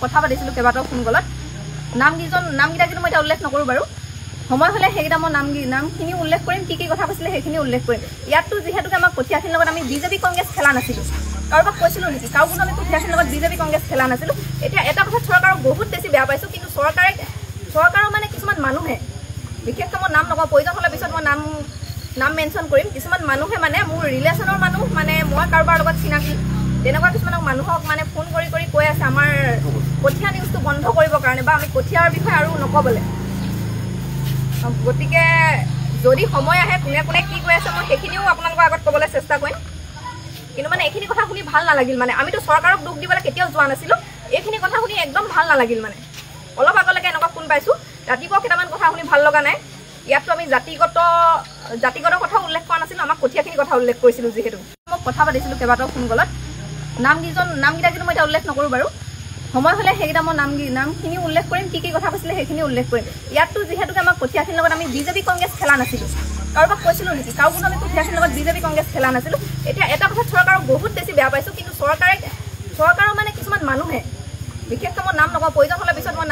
কথা পাতিছিলো কেইবাটাও ফোন কলত নামকেইটা কিন্তু মই এটা উল্লেখ নকৰো বাৰু সময় হলে সেইকেইটা মই নামখিনি উল্লেখ কৰিম কি কথা কৈছিলে সেইখিনি উল্লেখ কৰিম ইয়াততো যিহেতুকে আমাক কঠিয়াখিনিৰ লগত আমি বিজেপি কংগ্ৰেছ খেলা নাছিলো কাৰোবাক কৈছিলো নেকি কাৰোবাক আমি কঠিয়াখিনিৰ লগত বিজেপি কংগ্ৰেছ খেলা নাছিলো এতিয়া এটা কথা চৰকাৰক বহুত বেছি বেয়া পাইছো কিন্তু চৰকাৰৰ মানে কিছুমান মানুহে বিশেষকৈ মই নাম নকওঁ প্ৰয়োজন হ'লে পিছত মই নাম মেনশ্যন কৰিম কিছুমান মানুহে মানে মোৰ ৰিলেশ্যনৰ মানুহ মানে মই কাৰোবাৰ লগত চিনাকি তেনেকুৱা কিছুমান মানুহক মানে ফোন কৰি কৈ আছে আমাৰ কঠীয়া নিউজটো বন্ধ কৰিবৰ কাৰণে বা আমি কঠীয়াৰ বিষয়ে আৰু নক'বলৈ গতিকে যদি সময় আহে কোনে কি কৈ আছে মই সেইখিনিও আপোনালোকৰ আগত ক'বলৈ চেষ্টা কৰিম কিন্তু মানে এইখিনি কথা শুনি ভাল নালাগিল মানে আমিতো চৰকাৰক দুখ দিবলৈ কেতিয়াও যোৱা নাছিলোঁ এইখিনি কথা শুনি একদম ভাল নালাগিল মানে অলপ আগলৈকে এনেকুৱা ফোন পাইছোঁ ৰাতিপুৱা কেইটামান কথা শুনি ভাল লগা নাই ইয়াততো আমি জাতিগত কথা উল্লেখ কৰা নাছিলোঁ আমাক কঠীয়াখিনি কথা উল্লেখ কৰিছিলোঁ যিহেতু মই কথা পাতিছিলোঁ কেইবাটাও ফোন কলত নামকেইটা কিন্তু মই এতিয়া উল্লেখ নকৰোঁ বাৰু সময় হলে সেইকেইটা মই নামখিনি উল্লেখ কৰিম কি কথা কৈছিলে সেইখিনি উল্লেখ কৰিম ইয়াততো যিহেতুকে আমাক কঠীয়াখিনিৰ লগত আমি বিজেপি কংগ্ৰেছ খেলা নাছিলো কাৰোবাক কৈছিলো নেকি কাৰোবাক আমি কঠীয়াখিনিৰ লগত বিজেপি কংগ্ৰেছ খেলা নাছিলো এতিয়া এটা কথা চৰকাৰক বহুত বেছি বেয়া পাইছো কিন্তু চৰকাৰৰ মানে কিছুমান মানুহে বিশেষকৈ মই নাম নকওঁ প্ৰয়োজন হ'লে পিছত মই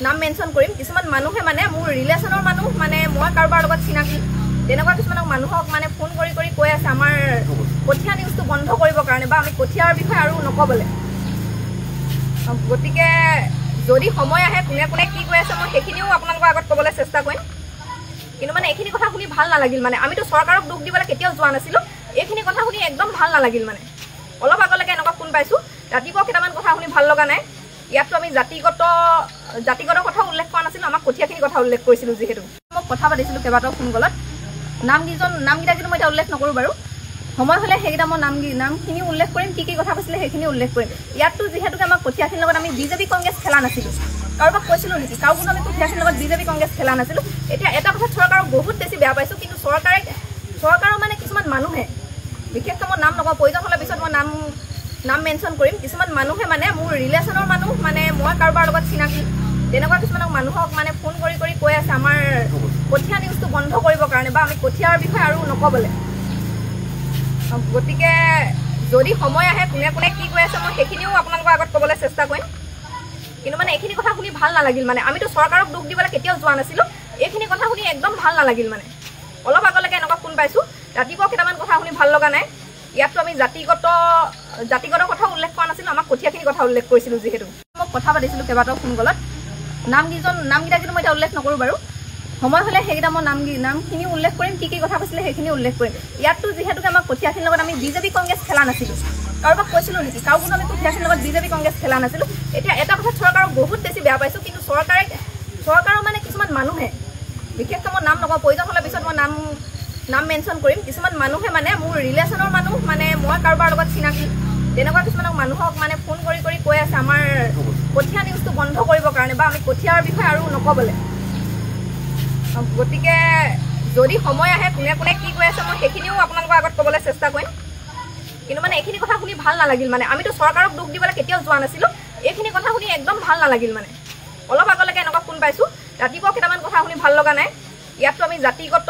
নাম মেনশ্যন কৰিম কিছুমান মানুহে মানে মোৰ ৰিলেশ্যনৰ মানুহ মানে মই কাৰোবাৰ লগত চিনাকি তেনেকুৱা কিছুমান মানুহক মানে ফোন কৰি কৈ আছে আমাৰ কঠীয়া নিউজটো বন্ধ কৰিবৰ কাৰণে বা আমি কঠীয়াৰ বিষয়ে আৰু নক'বলৈ গতিকে যদি সময় আহে কোনে কি কৈ আছে মই সেইখিনিও আপোনালোকৰ আগত ক'বলৈ চেষ্টা কৰিম কিন্তু মানে এইখিনি কথা শুনি ভাল নালাগিল মানে আমিতো চৰকাৰক দুখ দিবলৈ কেতিয়াও যোৱা নাছিলোঁ এইখিনি কথা শুনি একদম ভাল নালাগিল মানে অলপ আগলৈকে এনেকুৱা ফোন পাইছোঁ ৰাতিপুৱা কেইটামান কথা শুনি ভাল লগা নাই ইয়াততো আমি জাতিগত কথা উল্লেখ কৰা নাছিলোঁ আমাক কঠীয়াখিনি কথা উল্লেখ কৰিছিলোঁ যিহেতু মই কথা পাতিছিলোঁ কেইবাটাও ফোন কলত নামকেইটা কিন্তু মই এতিয়া উল্লেখ নকৰোঁ বাৰু সময় হলে সেইকেইটা মই নামখিনি উল্লেখ কৰিম কি কথা কৈছিলে সেইখিনি উল্লেখ কৰিম ইয়াততো যিহেতুকে আমাক কঠীয়াখিনিৰ লগত আমি বিজেপি কংগ্ৰেছ খেলা নাছিলো কাৰোবাক কৈছিলো নেকি কাৰোবাক আমি কঠীয়াখিনিৰ লগত বিজেপি কংগ্ৰেছ খেলা নাছিলো এতিয়া এটা কথা চৰকাৰক বহুত বেছি বেয়া পাইছো কিন্তু চৰকাৰৰ মানে কিছুমান মানুহে বিশেষকৈ মই নাম নকওঁ প্ৰয়োজন হ'লে পিছত মই নাম মেনশ্যন কৰিম কিছুমান মানুহে মানে মোৰ ৰিলেশ্যনৰ মানুহ মানে মই কাৰোবাৰ লগত চিনাকি তেনেকুৱা কিছুমান মানুহক মানে ফোন কৰি কৈ আছে আমাৰ কঠীয়া নিউজটো বন্ধ কৰিবৰ কাৰণে বা আমি কঠীয়াৰ বিষয়ে আৰু নক'বলৈ গতিকে যদি সময় আহে কোনে কি কৈ আছে মই সেইখিনিও আপোনালোকৰ আগত ক'বলৈ চেষ্টা কৰিম কিন্তু মানে এইখিনি কথা শুনি ভাল নালাগিল মানে আমিতো চৰকাৰক দুখ দিবলৈ কেতিয়াও যোৱা নাছিলোঁ এইখিনি কথা শুনি একদম ভাল নালাগিল মানে অলপ আগলৈকে এনেকুৱা ফোন পাইছোঁ ৰাতিপুৱা কেইটামান কথা শুনি ভাল লগা নাই ইয়াততো আমি জাতিগত কথা উল্লেখ কৰা নাছিলোঁ আমাক কঠীয়াখিনি কথা উল্লেখ কৰিছিলোঁ যিহেতু মই কথা পাতিছিলোঁ কেইবাটাও ফোন কলত নামকেইটা কিন্তু মই এতিয়া উল্লেখ নকৰোঁ বাৰু সময় হলে সেইকেইটা মই নামখিনি উল্লেখ কৰিম কি কথা কৈছিলে সেইখিনি উল্লেখ কৰিম ইয়াততো যিহেতুকে আমাক কঠীয়াখিনিৰ লগত আমি বিজেপি কংগ্ৰেছ খেলা নাছিলো কাৰোবাক কৈছিলো নেকি কাৰোবাক আমি কঠীয়াখিনিৰ লগত বিজেপি কংগ্ৰেছ খেলা নাছিলো এতিয়া এটা কথা চৰকাৰক বহুত বেছি বেয়া পাইছো কিন্তু চৰকাৰৰ মানে কিছুমান মানুহে বিশেষকৈ মই নাম নকওঁ প্ৰয়োজন হ'লে পিছত মই নাম মেনশ্যন কৰিম কিছুমান মানুহে মানে মোৰ ৰিলেশ্যনৰ মানুহ মানে মই কাৰোবাৰ লগত চিনাকি তেনেকুৱা কিছুমান মানুহক মানে ফোন কৰি কৈ আছে আমাৰ কঠীয়া নিউজটো বন্ধ কৰিবৰ কাৰণে বা আমি কঠীয়াৰ বিষয়ে আৰু নক'বলৈ গতিকে যদি সময় আহে কোনে কি কৈ আছে মই সেইখিনিও আপোনালোকৰ আগত ক'বলৈ চেষ্টা কৰিম কিন্তু মানে এইখিনি কথা শুনি ভাল নালাগিল মানে আমিতো চৰকাৰক দুখ দিবলৈ কেতিয়াও যোৱা নাছিলোঁ এইখিনি কথা শুনি একদম ভাল নালাগিল মানে অলপ আগলৈকে এনেকুৱা ফোন পাইছোঁ ৰাতিপুৱা কেইটামান কথা শুনি ভাল লগা নাই ইয়াততো আমি জাতিগত